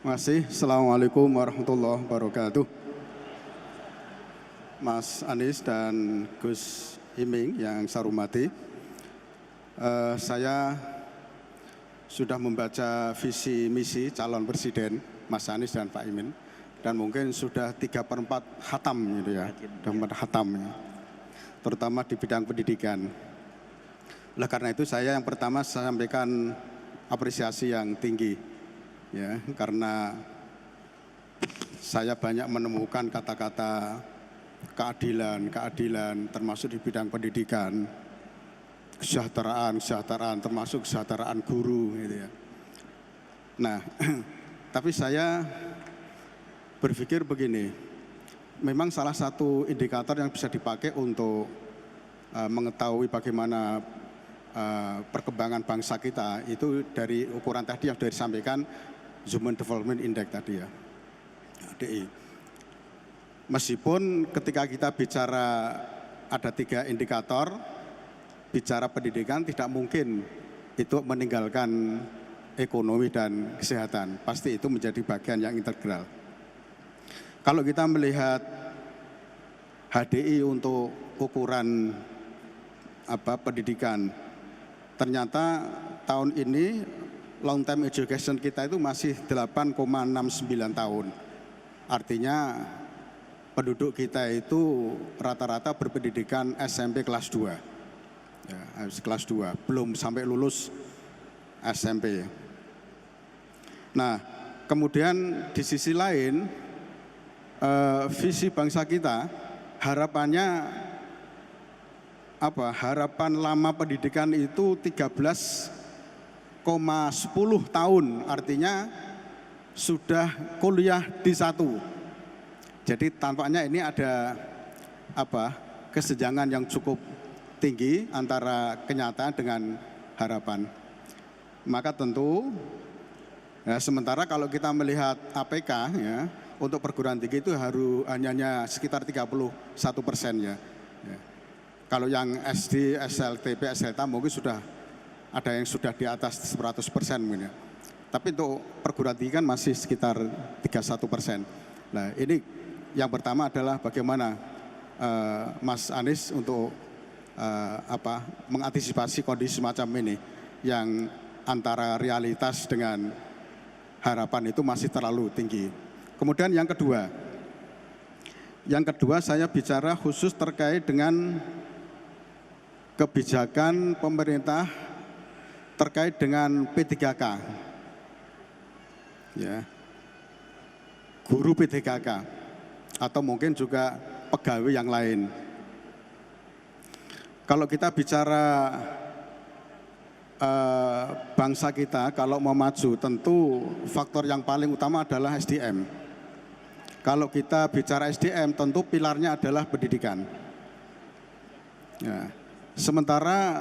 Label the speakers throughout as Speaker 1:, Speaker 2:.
Speaker 1: Masih, Assalamualaikum warahmatullahi wabarakatuh. Mas Anies dan Gus Iming yang saya hormati, saya sudah membaca visi misi calon presiden Mas Anies dan Pak Imin, dan mungkin sudah 3/4 khatam gitu ya, sudah khatam ya, terutama di bidang pendidikan. Oleh karena itu yang pertama saya sampaikan apresiasi yang tinggi ya, karena saya banyak menemukan kata-kata keadilan termasuk di bidang pendidikan, kesejahteraan termasuk kesejahteraan guru gitu ya. Nah, tapi saya berpikir begini, memang salah satu indikator yang bisa dipakai untuk mengetahui bagaimana perkembangan bangsa kita itu dari ukuran tadi yang sudah disampaikan, Human Development Index tadi ya, HDI. Meskipun ketika kita bicara ada 3 indikator, bicara pendidikan tidak mungkin itu meninggalkan ekonomi dan kesehatan. Pasti itu menjadi bagian yang integral. Kalau kita melihat HDI untuk ukuran pendidikan, ternyata tahun ini long term education kita itu masih 8,69 tahun. Artinya penduduk kita itu rata-rata berpendidikan SMP kelas 2. Ya, kelas 2, belum sampai lulus SMP. Nah, kemudian di sisi lain, visi bangsa kita, harapannya harapan lama pendidikan itu 13,10 tahun, artinya sudah kuliah D1. Jadi tampaknya ini ada kesenjangan yang cukup tinggi antara kenyataan dengan harapan. Maka tentu ya, sementara kalau kita melihat APK ya, untuk perguruan tinggi itu hanya sekitar 31% ya. Kalau yang SD, SLTP, SLTA mungkin sudah ada yang sudah di atas 100% mungkin ya. Tapi untuk perguruan tinggi kan masih sekitar 31%. Nah, ini yang pertama adalah bagaimana Mas Anies untuk mengantisipasi kondisi semacam ini yang antara realitas dengan harapan itu masih terlalu tinggi. Kemudian yang kedua saya bicara khusus terkait dengan kebijakan pemerintah terkait dengan P3K, ya, guru P3K atau mungkin juga pegawai yang lain. Kalau kita bicara bangsa kita, kalau mau maju tentu faktor yang paling utama adalah SDM. Kalau kita bicara SDM tentu pilarnya adalah pendidikan. Ya. Sementara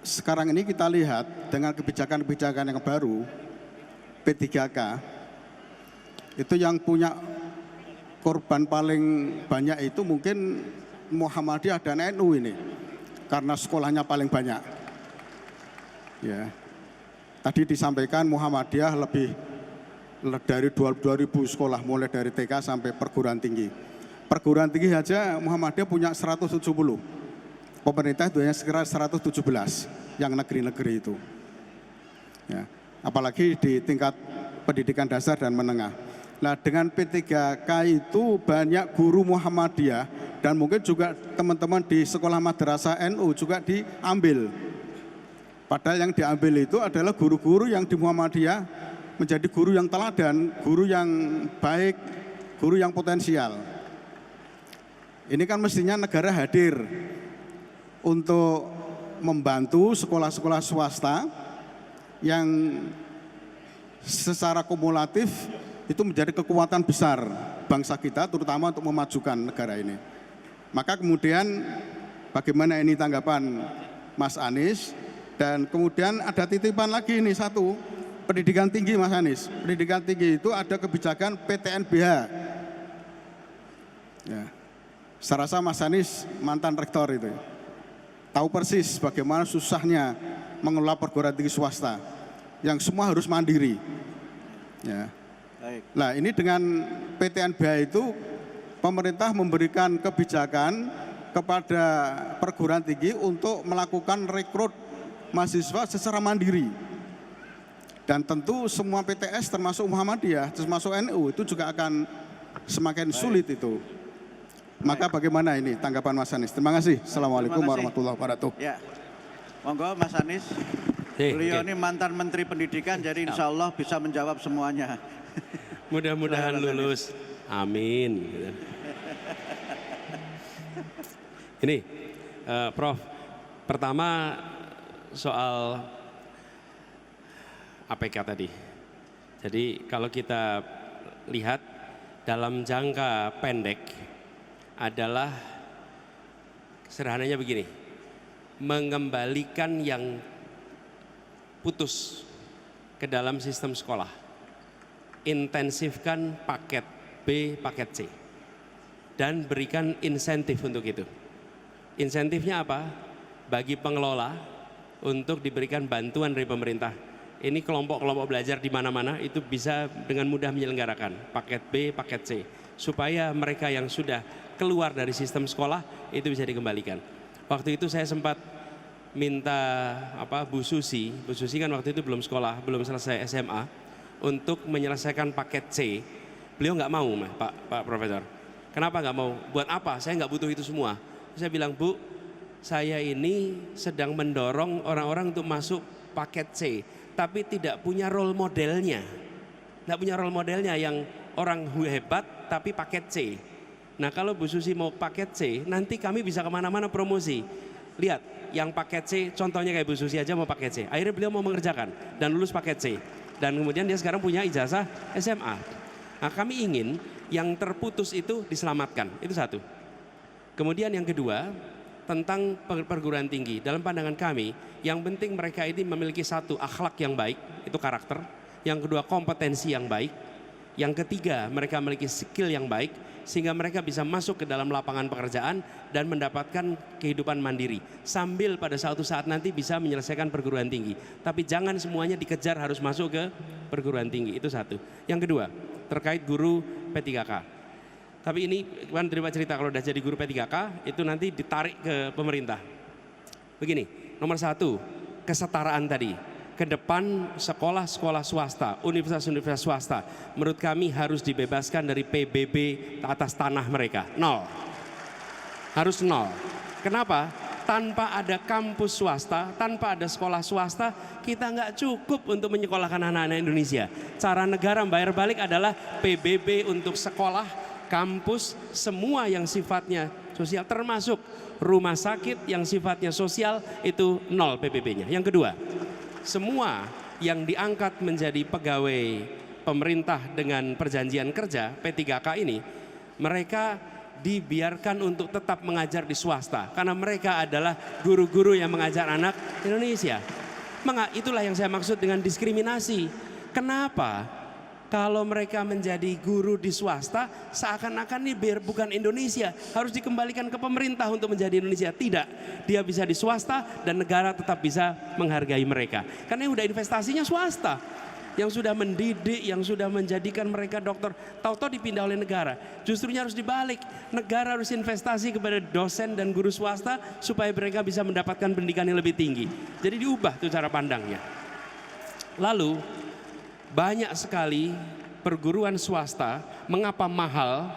Speaker 1: sekarang ini kita lihat dengan kebijakan-kebijakan yang baru, P3K, itu yang punya korban paling banyak itu mungkin Muhammadiyah dan NU ini, karena sekolahnya paling banyak. Ya. Tadi disampaikan Muhammadiyah lebih dari 2.000 sekolah, mulai dari TK sampai perguruan tinggi. Perguruan tinggi saja Muhammadiyah punya 170. Pemerintah itu hanya sekitar 117 yang negeri-negeri itu. Ya, apalagi di tingkat pendidikan dasar dan menengah. Nah, dengan P3K itu banyak guru Muhammadiyah dan mungkin juga teman-teman di sekolah madrasah NU juga diambil. Padahal yang diambil itu adalah guru-guru yang di Muhammadiyah menjadi guru yang teladan, guru yang baik, guru yang potensial. Ini kan mestinya negara hadir untuk membantu sekolah-sekolah swasta yang secara kumulatif itu menjadi kekuatan besar bangsa kita, terutama untuk memajukan negara ini. Maka kemudian bagaimana ini tanggapan Mas Anies, dan kemudian ada titipan lagi ini satu, pendidikan tinggi Mas Anies. Pendidikan tinggi itu ada kebijakan PTNBH. Ya. Saya rasa Mas Anies mantan rektor itu, tahu persis bagaimana susahnya mengelola perguruan tinggi swasta yang semua harus mandiri. Ya.
Speaker 2: Baik.
Speaker 1: Nah, ini dengan PTNBH itu pemerintah memberikan kebijakan kepada perguruan tinggi untuk melakukan rekrut mahasiswa secara mandiri. Dan tentu semua PTS termasuk Muhammadiyah, termasuk NU itu juga akan semakin sulit itu. Maka bagaimana ini tanggapan Mas Anies? Terima kasih. Assalamualaikum warahmatullahi wabarakatuh.
Speaker 2: Ya, monggo Mas Anies. Beliau ini mantan Menteri Pendidikan, jadi insya Allah bisa menjawab semuanya.
Speaker 3: Mudah-mudahan lulus. Amin. Ini, Prof, pertama soal APK tadi. Jadi kalau kita lihat dalam jangka pendek adalah sederhananya begini, mengembalikan yang putus ke dalam sistem sekolah, intensifkan paket B, paket C, dan berikan insentif untuk itu. Insentifnya apa? Bagi pengelola untuk diberikan bantuan dari pemerintah. Ini kelompok-kelompok belajar di mana-mana itu bisa dengan mudah menyelenggarakan paket B, paket C, supaya mereka yang sudah keluar dari sistem sekolah itu bisa dikembalikan. Waktu itu saya sempat minta Bu Susi kan waktu itu belum sekolah, belum selesai SMA, untuk menyelesaikan paket C. Beliau nggak mau, Pak Profesor. Kenapa nggak mau? Buat apa? Saya nggak butuh itu semua. Saya bilang, Bu, saya ini sedang mendorong orang-orang untuk masuk paket C, tapi tidak punya role modelnya. Tidak punya role modelnya yang orang hebat tapi paket C. Nah kalau Bu Susi mau paket C, nanti kami bisa kemana-mana promosi. Lihat, yang paket C, contohnya kayak Bu Susi aja mau paket C. Akhirnya beliau mau mengerjakan dan lulus paket C. Dan kemudian dia sekarang punya ijazah SMA. Nah kami ingin yang terputus itu diselamatkan, itu satu. Kemudian yang kedua, tentang perguruan tinggi. Dalam pandangan kami, yang penting mereka ini memiliki satu, akhlak yang baik, itu karakter. Yang kedua, kompetensi yang baik. Yang ketiga, mereka memiliki skill yang baik, sehingga mereka bisa masuk ke dalam lapangan pekerjaan dan mendapatkan kehidupan mandiri. Sambil pada suatu saat nanti bisa menyelesaikan perguruan tinggi. Tapi jangan semuanya dikejar harus masuk ke perguruan tinggi, itu satu. Yang kedua, terkait guru P3K. Tapi ini kan terima cerita kalau udah jadi guru P3K itu nanti ditarik ke pemerintah. Begini, nomor satu, kesetaraan tadi. Ke depan sekolah-sekolah swasta, universitas-universitas swasta, menurut kami harus dibebaskan dari PBB atas tanah mereka. Nol. Harus nol. Kenapa? Tanpa ada kampus swasta, tanpa ada sekolah swasta, kita nggak cukup untuk menyekolahkan anak-anak Indonesia. Cara negara membayar balik adalah PBB untuk sekolah, kampus, semua yang sifatnya sosial, termasuk rumah sakit yang sifatnya sosial, itu nol PBB-nya. Yang kedua, semua yang diangkat menjadi pegawai pemerintah dengan perjanjian kerja P3K ini, mereka dibiarkan untuk tetap mengajar di swasta karena mereka adalah guru-guru yang mengajar anak Indonesia. Itulah yang saya maksud dengan diskriminasi. Kenapa? Kalau mereka menjadi guru di swasta, seakan-akan ini biar bukan Indonesia, harus dikembalikan ke pemerintah untuk menjadi Indonesia. Tidak, dia bisa di swasta dan negara tetap bisa menghargai mereka. Karena yang udah investasinya swasta, yang sudah mendidik, yang sudah menjadikan mereka dokter, tahu-tahu dipindah oleh negara. Justrunya harus dibalik, negara harus investasi kepada dosen dan guru swasta supaya mereka bisa mendapatkan pendidikan yang lebih tinggi. Jadi diubah tuh cara pandangnya. Lalu banyak sekali perguruan swasta, mengapa mahal?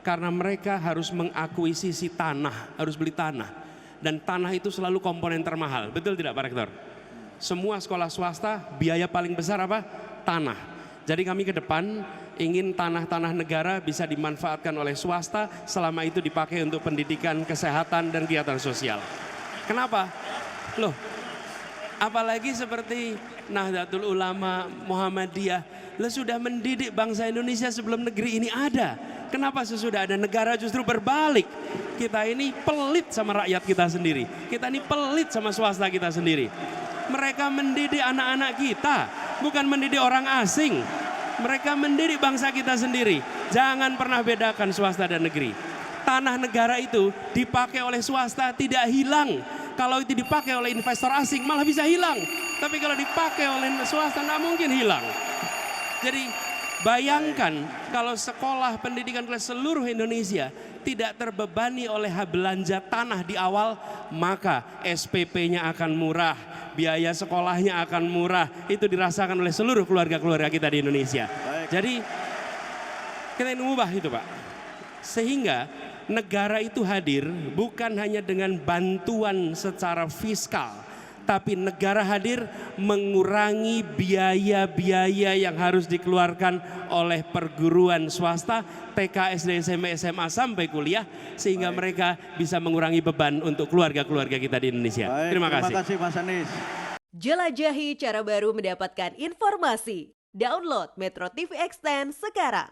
Speaker 3: Karena mereka harus mengakuisisi tanah, harus beli tanah. Dan tanah itu selalu komponen termahal, betul tidak Pak Rektor? Semua sekolah swasta, biaya paling besar apa? Tanah. Jadi kami ke depan ingin tanah-tanah negara bisa dimanfaatkan oleh swasta, selama itu dipakai untuk pendidikan, kesehatan, dan kegiatan sosial. Kenapa? Loh, apalagi seperti Nahdlatul Ulama, Muhammadiyah, sudah mendidik bangsa Indonesia sebelum negeri ini ada. Kenapa sesudah ada negara justru berbalik? Kita ini pelit sama rakyat kita sendiri. Kita ini pelit sama swasta kita sendiri. Mereka mendidik anak-anak kita, bukan mendidik orang asing. Mereka mendidik bangsa kita sendiri. Jangan pernah bedakan swasta dan negeri. Tanah negara itu dipakai oleh swasta tidak hilang. Kalau itu dipakai oleh investor asing malah bisa hilang. Tapi kalau dipakai oleh swasta nggak mungkin hilang. Jadi bayangkan kalau sekolah pendidikan kelas seluruh Indonesia tidak terbebani oleh belanja tanah di awal, maka SPP-nya akan murah, biaya sekolahnya akan murah. Itu dirasakan oleh seluruh keluarga-keluarga kita di Indonesia. Jadi kita ingin mengubah itu, Pak. Sehingga negara itu hadir bukan hanya dengan bantuan secara fiskal, tapi negara hadir mengurangi biaya-biaya yang harus dikeluarkan oleh perguruan swasta, TK, SD, SMP, SMA sampai kuliah, sehingga mereka bisa mengurangi beban untuk keluarga-keluarga kita di Indonesia. Terima kasih.
Speaker 2: Terima kasih Mas Anies.
Speaker 4: Jelajahi cara baru mendapatkan informasi. Download Metro TV Extend sekarang.